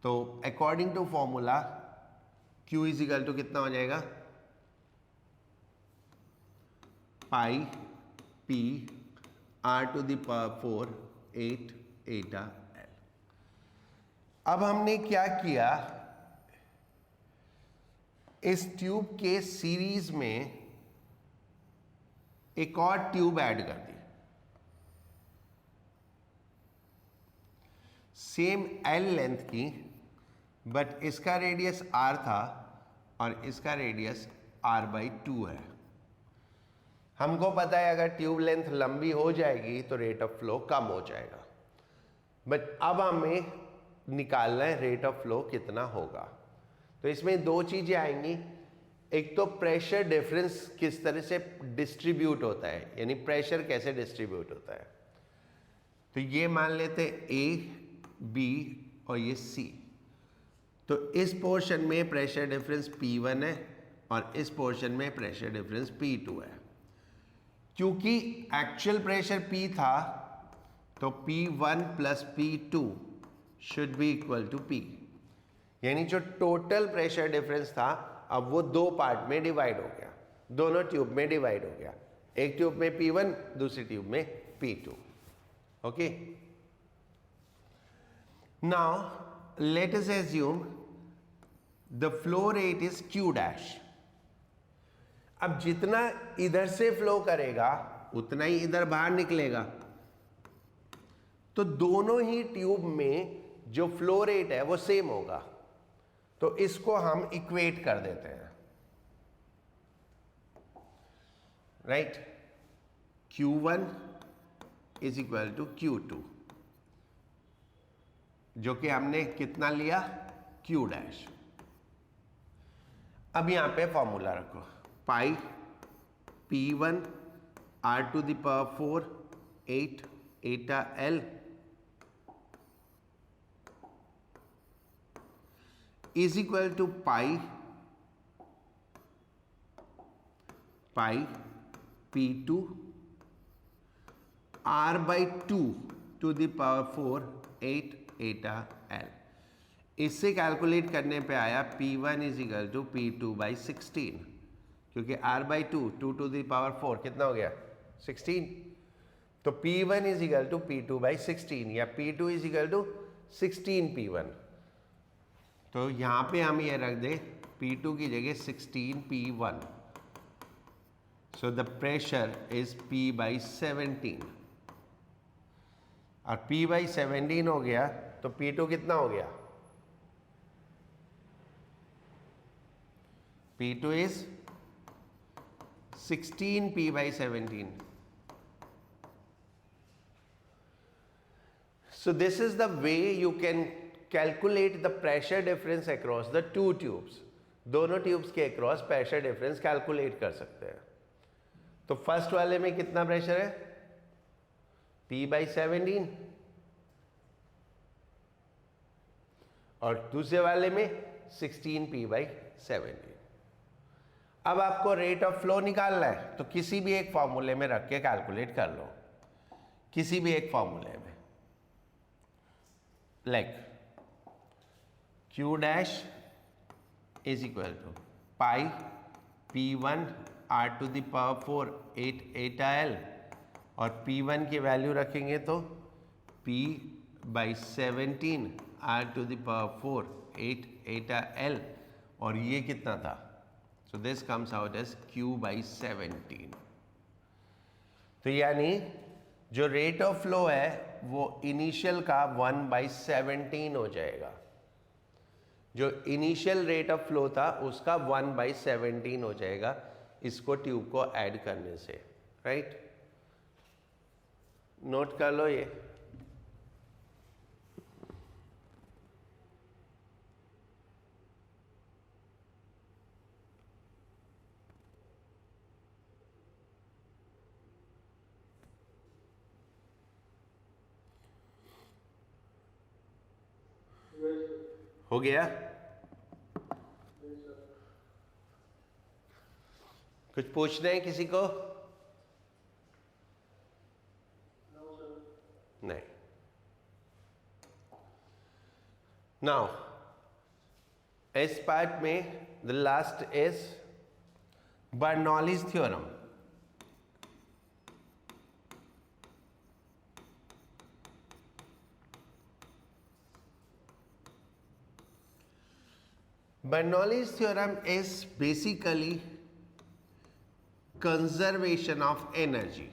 Speaker 1: तो according to formula Q is equal to कितना हो जाएगा? पाई P r to the power 4 8 eta L. अब हमने क्या किया, इस ट्यूब के सीरीज में एक और ट्यूब ऐड कर दी, सेम L लेंथ की, बट इसका रेडियस R था और इसका रेडियस R/2 है. हमको पता है अगर ट्यूब लेंथ लंबी हो जाएगी तो रेट ऑफ फ्लो कम हो जाएगा, बट अब हमें निकालना है रेट ऑफ फ्लो कितना होगा. तो इसमें दो चीजें आएंगी. एक तो प्रेशर डिफरेंस किस तरह से डिस्ट्रीब्यूट होता है, यानी प्रेशर कैसे डिस्ट्रीब्यूट होता है. तो ये मान लेते A B और ये C. तो इस पोर्शन में प्रेशर डिफरेंस P1 है और इस पोर्शन में प्रेशर डिफरेंस P2 है. क्योंकि एक्चुअल प्रेशर P था तो P1 plus P2 should be equal to P, यानी जो टोटल प्रेशर डिफरेंस था अब वो दो पार्ट में डिवाइड हो गया, दोनों ट्यूब में डिवाइड हो गया. एक ट्यूब में P1, दूसरी ट्यूब में P2. Okay. Now let us assume the flow rate is Q dash. अब जितना इधर से फ्लो करेगा उतना ही इधर बाहर निकलेगा. तो दोनों ही ट्यूब में जो फ्लो रेट है वो सेम होगा. तो इसको हम इक्वेट कर देते हैं, right? Q1 is equal to Q2, जो कि हमने कितना लिया? Q dash. अब यहां पे फॉर्मूला रखो. पाई P1 R to the power 4 8 eta L is equal to pi P2 R by 2 to the power 4 8 eta L। इससे कैलकुलेट करने पे आया P1 is equal to P2 by 16, क्योंकि R by 2 2 to the power 4 कितना हो गया 16, तो P1 is equal to P2 by 16 या P2 is equal to 16 P1। तो यहाँ पे हम ये रख दें P2 की जगह 16 P1, so the pressure is P by 17 और P बाई 17 हो गया तो P2 कितना हो गया, P2 is 16 P by 17. So this is the way you can calculate the pressure difference across the two tubes. दोनों ट्यूब्स के अक्रॉस प्रेशर डिफरेंस कैलकुलेट कर सकते हैं। तो फर्स्ट वाले में कितना प्रेशर है P by 17 और दूसरे वाले में 16 P by 17। अब आपको रेट ऑफ फ्लो निकालना है तो किसी भी एक फॉर्मूले में रख के कैलकुलेट कर लो, किसी भी एक फॉर्मूले में, like Q dash is equal to pi P1 R to the power 4 8 eta L और P1 की वैल्यू रखेंगे तो P by 17 R to the power 4 8 eta L और ये कितना था, so this comes out as Q by 17। तो यानी जो रेट ऑफ फ्लो है वो इनिशियल का 1 by 17 हो जाएगा, जो इनिशियल रेट ऑफ फ्लो था उसका 1 by 17 हो जाएगा इसको ट्यूब को ऐड करने से, राइट। नोट कर लो ये। हो गया, कुछ पूछना है किसी को? नहीं। नाउ इस पार्ट में the last is Bernoulli's theorem. Bernoulli's theorem is basically conservation of energy.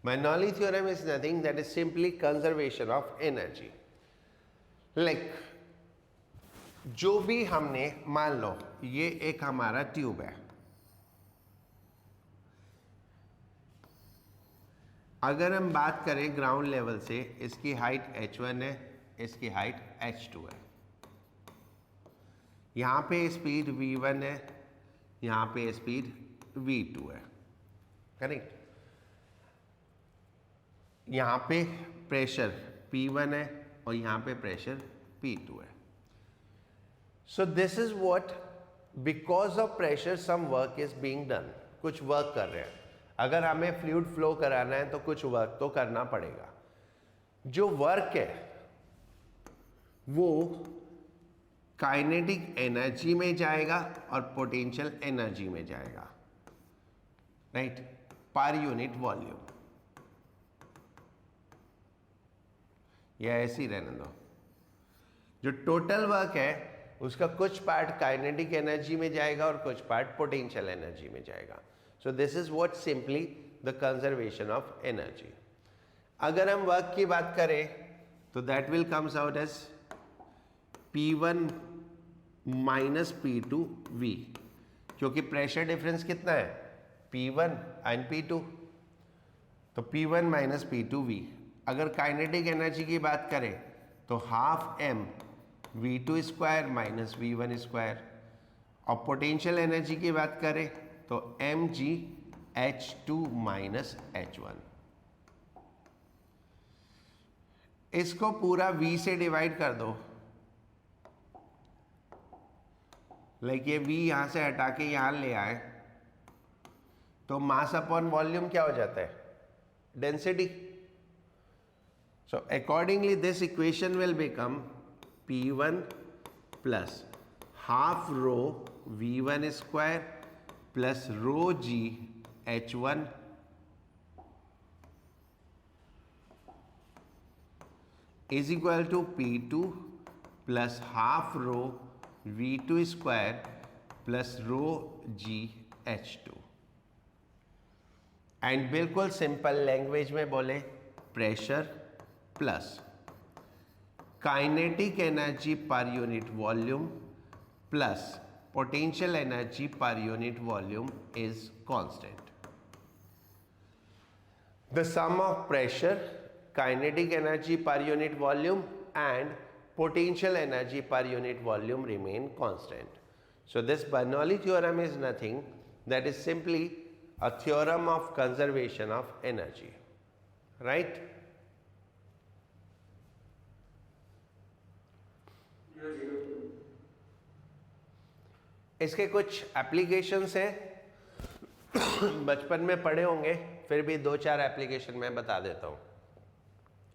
Speaker 1: Bernoulli theorem is nothing that is simply conservation of energy. Like जो भी हमने मान लो ये एक हमारा ट्यूब है, अगर हम बात करें ग्राउंड लेवल से इसकी हाइट h1 है, इसकी हाइट h2 है, यहाँ पे स्पीड v1 है, यहाँ पे स्पीड v2 है, करेक्ट। यहाँ पे प्रेशर P1 है और यहाँ पे प्रेशर P2 है। So this is what, because of pressure some work is being done, कुछ वर्क कर रहे हैं। अगर हमें फ्लूइड फ्लो कराना है तो कुछ वर्क तो करना पड़ेगा। जो वर्क है वो काइनेटिक एनर्जी में जाएगा और पोटेंशियल एनर्जी में जाएगा, राइट, पर यूनिट वॉल्यूम। या ऐसे ही रहने दो। जो टोटल वर्क है उसका कुछ पार्ट काइनेटिक एनर्जी में जाएगा और कुछ पार्ट पोटेंशियल एनर्जी में जाएगा। So this is what simply the conservation of energy. अगर हम वर्क की बात करें तो that will comes out as P1 minus P2 V, क्योंकि प्रेशर डिफरेंस कितना है P1 एंड P2, तो P1 माइनस P2 V। अगर काइनेटिक एनर्जी की बात करें तो half m v2 square minus v1 square. और पोटेंशियल एनर्जी की बात करें तो mg h2 माइनस h1। इसको पूरा v से डिवाइड कर दो, लाइक ये v यहां से हटा के यहां ले आए तो मास अपॉन वॉल्यूम क्या हो जाता है? Density. So accordingly this equation will become P1 plus half rho V1 square plus rho G H1 is equal to P2 plus half rho V2 square plus rho G H2। And बिल्कुल simple language में बोले pressure plus kinetic energy per unit volume plus potential energy per unit volume is constant. The sum of pressure, kinetic energy per unit volume and potential energy per unit volume remain constant. So this Bernoulli theorem is nothing, that is simply a theorem of conservation of energy, right? इसके कुछ applications हैं, बचपन में पढ़े होंगे, फिर भी 2-4 application मैं बता देता हूँ।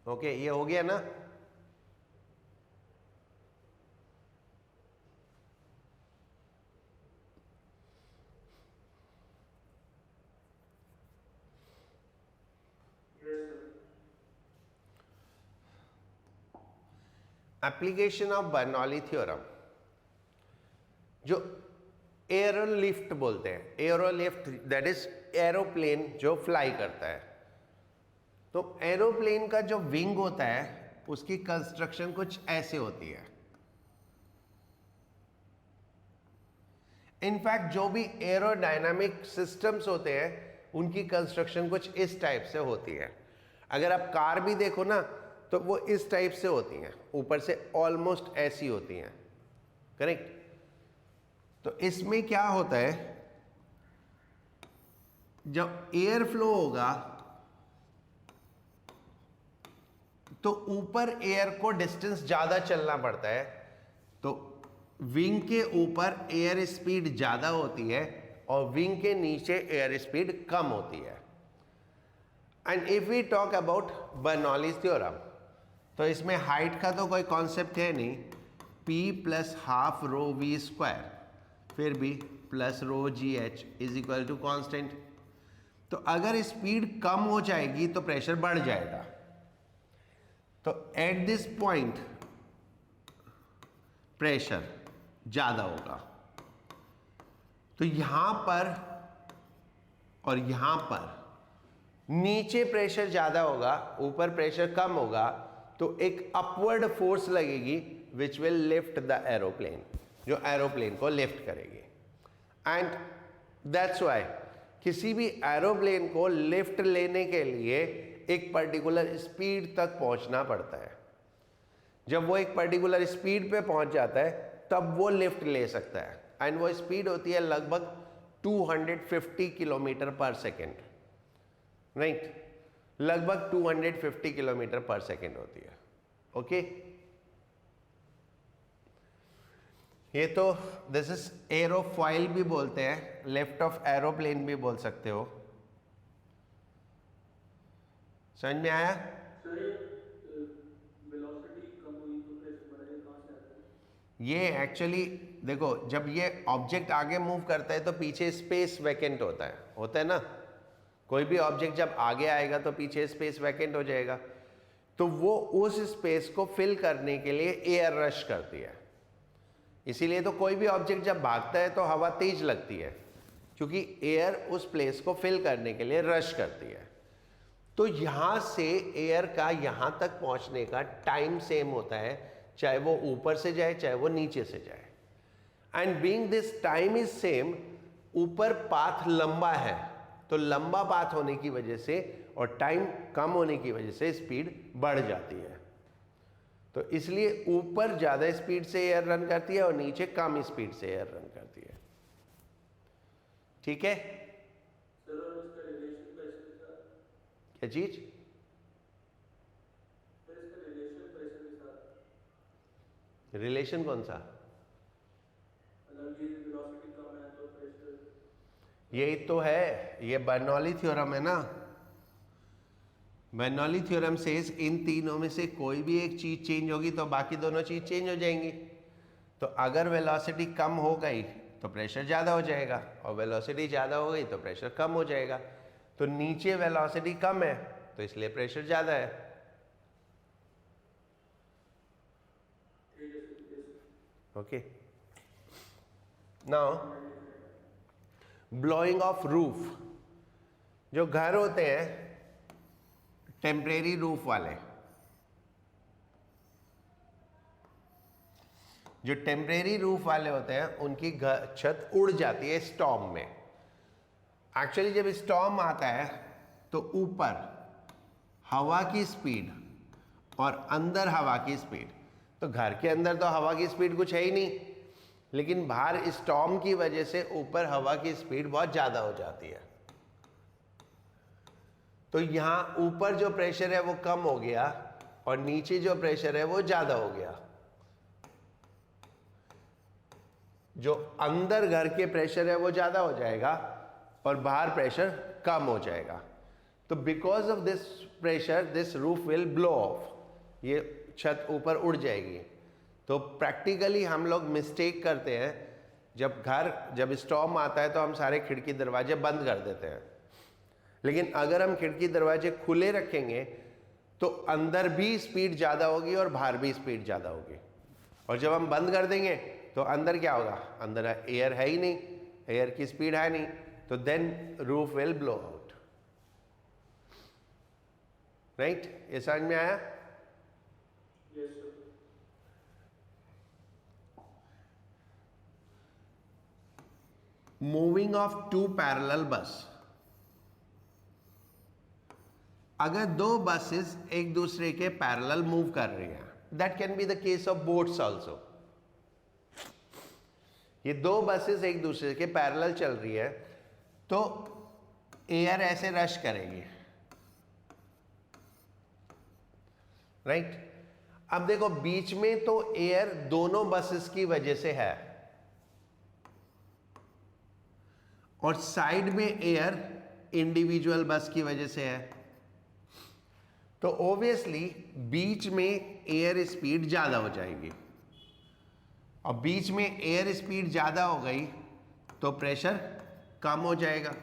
Speaker 1: ओके, ये हो गया ना? एप्लीकेशन ऑफ बर्नौली थ्योरम, जो एरोलिफ्ट बोलते हैं, एरोलिफ्ट दैट इज एरोप्लेन जो फ्लाई करता है। तो एरोप्लेन का जो विंग होता है उसकी कंस्ट्रक्शन कुछ ऐसे होती है। इनफैक्ट जो भी एरोडायनामिक सिस्टम्स होते हैं उनकी कंस्ट्रक्शन कुछ इस टाइप से होती है। अगर आप कार भी देखो ना तो वो इस टाइप से होती हैं, ऊपर से ऑलमोस्ट ऐसी होती हैं, करेक्ट? तो इसमें क्या होता है, जब एयर फ्लो होगा तो ऊपर एयर को डिस्टेंस ज्यादा चलना पड़ता है, तो विंग के ऊपर एयर स्पीड ज्यादा होती है और विंग के नीचे एयर स्पीड कम होती है। And if we talk about Bernoulli's theorem, तो इसमें हाइट का तो कोई कॉन्सेप्ट है नहीं, P plus half rho V square फिर भी plus rho g h is equal to constant. तो अगर स्पीड कम हो जाएगी तो प्रेशर बढ़ जाएगा। तो एट दिस पॉइंट प्रेशर ज्यादा होगा, तो यहां पर और यहां पर नीचे प्रेशर ज्यादा होगा, ऊपर प्रेशर कम होगा, तो एक अपवर्ड फोर्स लगेगी which will lift the aeroplane, जो एरोप्लेन को लिफ्ट करेगी। एंड दैट्स व्हाई किसी भी एरोप्लेन को लिफ्ट लेने के लिए एक पर्टिकुलर स्पीड तक पहुंचना पड़ता है। जब वो एक पर्टिकुलर स्पीड पे पहुंच जाता है तब वो लिफ्ट ले सकता है, एंड वो स्पीड होती है लगभग 250 किलोमीटर पर सेकेंड, राइट? लगभग 250 किलोमीटर पर सेकेंड होती है। ओके, ये तो दिस इज एरोफॉइल भी बोलते हैं, लिफ्ट ऑफ एरोप्लेन भी बोल सकते हो। समझ में आया? ये एक्चुअली देखो, जब ये ऑब्जेक्ट आगे मूव करता है तो पीछे स्पेस वैकेंट होता है ना। कोई भी ऑब्जेक्ट जब आगे आएगा तो पीछे स्पेस वैकेंट हो जाएगा, तो वो उस स्पेस को फिल करने के लिए एयर रश करती है। इसीलिए तो कोई भी ऑब्जेक्ट जब भागता है तो हवा तेज लगती है, क्योंकि एयर उस प्लेस को फिल करने के लिए रश करती है। तो यहां से एयर का यहां तक पहुंचने का टाइम सेम होता है, चाहे वो ऊपर से जाए चाहे वो नीचे से जाए। And being this time is same, ऊपर पाथ लंबा है, तो लंबा पाथ होने की वजह से और टाइम कम होने की वजह से स्पीड बढ़ जाती है। तो इसलिए ऊपर ज़्यादा स्पीड से एयर रन करती है और नीचे कम स्पीड से एयर रन करती है। ठीक है? क्या चीज? रिलेशन कौन सा? यही तो है, ये बर्नौली थ्योरम है ना। बर्नौली थ्योरम से इन तीनों में से कोई भी एक चीज चेंज होगी तो बाकी दोनों चीज चेंज हो जाएंगी। तो अगर वेलोसिटी कम हो गई तो प्रेशर ज़्यादा हो जाएगा, और वेलोसिटी ज़्यादा हो गई तो प्रेशर कम हो जाएगा। तो नीचे वेलोसिटी कम है तो इसलिए प्रेशर ज़्यादा है। Okay, now blowing of roof. जो घर होते हैं टेम्परेरी रूफ वाले, जो टेम्परेरी रूफ वाले होते हैं उनकी छत उड़ जाती है स्टॉर्म में। एक्चुअली जब स्टॉर्म आता है तो ऊपर हवा की स्पीड और अंदर हवा की स्पीड, तो घर के अंदर तो हवा की स्पीड कुछ है ही नहीं, लेकिन बाहर स्टॉर्म की वजह से ऊपर हवा की स्पीड बहुत ज़्यादा हो जाती है। तो यहाँ ऊपर जो प्रेशर है वो कम हो गया और नीचे जो प्रेशर है वो ज़्यादा हो गया। जो अंदर घर के प्रेशर है वो ज़्यादा हो जाएगा और बाहर प्रेशर कम हो जाएगा। तो because of this pressure this roof will blow of, ये छत ऊपर उड़ जाएगी। तो प्रैक्टिकली हम लोग मिस्टेक करते हैं, जब स्टॉर्म आता है तो हम सारे खिड़की दरवाजे बंद कर देते हैं, लेकिन अगर हम खिड़की दरवाजे खुले रखेंगे तो अंदर भी स्पीड ज़्यादा होगी और बाहर भी स्पीड ज़्यादा होगी। और जब हम बंद कर देंगे तो अंदर क्या होगा? अंदर एयर है ही नहीं, एयर की स्पीड है नहीं, तो then roof will blow out. Right? ये समझ में आया? मूविंग ऑफ टू पैरेलल बस। अगर दो बसेस एक दूसरे के पैरेलल मूव कर रही हैं, that can be the case of boats also. ये दो बसेस एक दूसरे के पैरेलल चल रही है तो एयर ऐसे रश करेगी, राइट? अब देखो बीच में तो एयर दोनों बसेस की वजह से है और साइड में एयर इंडिविजुअल बस की वजह से है। तो ऑब्वियसली बीच में एयर स्पीड ज़्यादा हो जाएगी, और बीच में एयर स्पीड ज़्यादा हो गई तो प्रेशर कम हो जाएगा।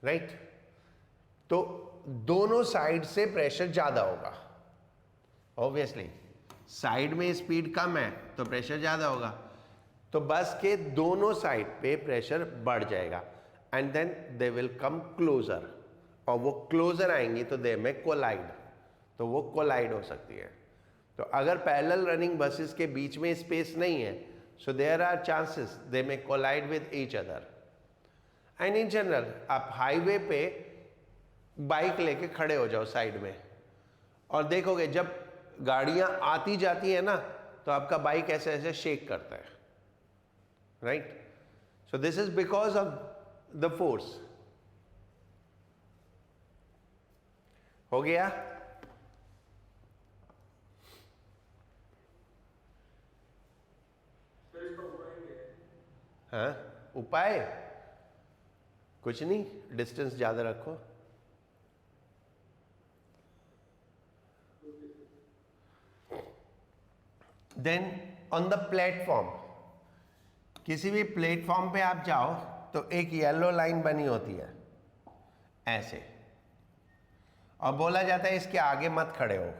Speaker 1: राइट? तो दोनों साइड से प्रेशर ज़्यादा होगा। ऑब्वियसली साइड में स्पीड कम है तो प्रेशर ज़्यादा होगा, तो बस के दोनों साइड पे प्रेशर बढ़ जाएगा and then they will come closer, और वो क्लोजर आएंगी तो दे में कोलाइड, तो वो कोलाइड हो सकती है। तो अगर पैरेलल रनिंग बसेस के बीच में स्पेस नहीं है, so there are chances they may collide with each other. And in general आप हाईवे पे बाइक लेके खड़े हो जाओ साइड में और देखोगे जब गाड़ियां आती जाती है ना तो आपका बाइक ऐसे ऐसे शेक करता है, right? So this is because of the force. हो गया? हाँ, उपाय कुछ नहीं, डिस्टेंस ज्यादा रखो। देन ऑन द प्लेटफॉर्म, किसी भी प्लेटफॉर्म पे आप जाओ तो एक येलो लाइन बनी होती है ऐसे, और बोला जाता है इसके आगे मत खड़े हो।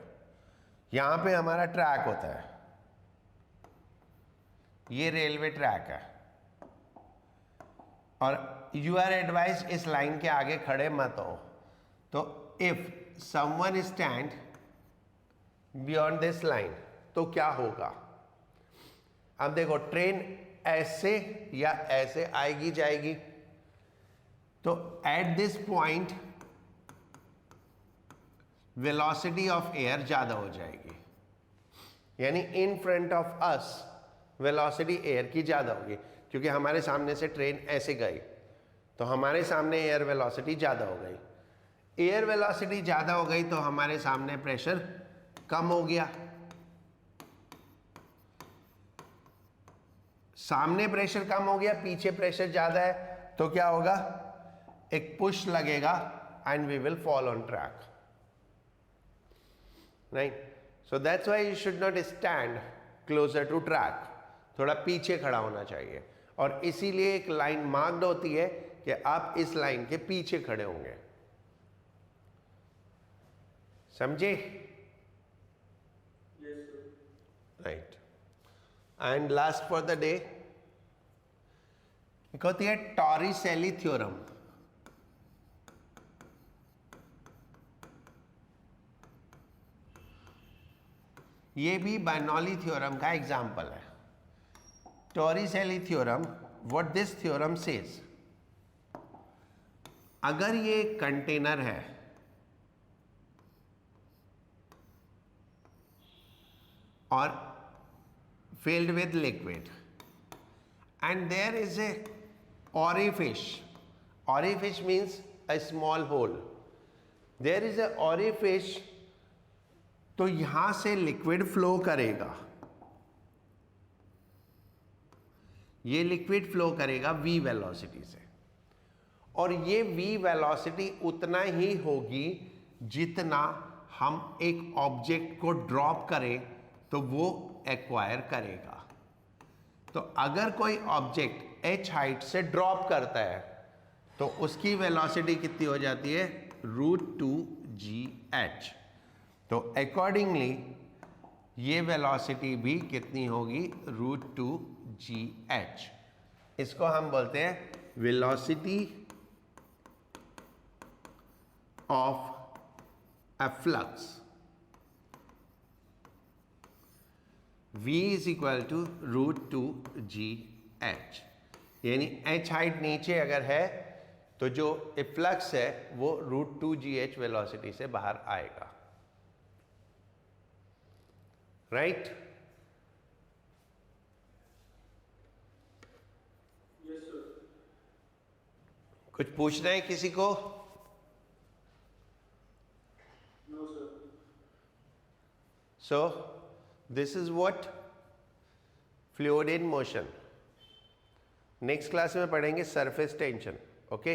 Speaker 1: यहां पे हमारा ट्रैक होता है, ये रेलवे ट्रैक है, और यू आर एडवाइज इस लाइन के आगे खड़े मत हो। तो if someone stand beyond this line तो क्या होगा? अब देखो ट्रेन ऐसे या ऐसे आएगी जाएगी, तो at this point velocity of air ज्यादा हो जाएगी, यानी in front of us velocity air की ज्यादा होगी, क्योंकि हमारे सामने से ट्रेन ऐसे गई तो हमारे सामने एयर वेलोसिटी ज्यादा हो गई। एयर वेलोसिटी ज्यादा हो गई तो हमारे सामने प्रेशर कम हो गया। सामने प्रेशर कम हो गया, पीछे प्रेशर ज्यादा है, तो क्या होगा, एक पुश लगेगा and we will fall on track, right. So that's why you should not stand closer to track, थोड़ा पीछे खड़ा होना चाहिए, और इसीलिए एक लाइन मार्क्ड होती है कि आप इस लाइन के पीछे खड़े होंगे, समझे? Right. And last for the day एक होती है टॉरिसेली थ्योरम। ये भी बर्नौली थ्योरम का एग्जाम्पल है। Torricelli theorem, what this theorem says, अगर ये कंटेनर है और filled with liquid and there is a orifice, orifice means a small hole, there is a orifice, तो यहां से लिक्विड फ्लो करेगा, ये लिक्विड फ्लो करेगा v वेलोसिटी से, और ये v वेलोसिटी उतना ही होगी जितना हम एक ऑब्जेक्ट को ड्रॉप करें तो वो एक्वायर करेगा। तो अगर कोई ऑब्जेक्ट h हाइट से ड्रॉप करता है तो उसकी वेलोसिटी कितनी हो जाती है, √2gh। तो अकॉर्डिंगली ये वेलोसिटी भी कितनी होगी, √2gh। इसको हम बोलते हैं velocity of a flux, v is equal to √2gh, यानी h हाइट नीचे अगर है तो जो फ्लक्स है वो √2gh वेलोसिटी से बाहर आएगा, राइट?
Speaker 2: Yes sir.
Speaker 1: कुछ पूछना है किसी को?
Speaker 2: No sir.
Speaker 1: So this is what fluid in motion. Next class में पढ़ेंगे सरफेस टेंशन, ओके?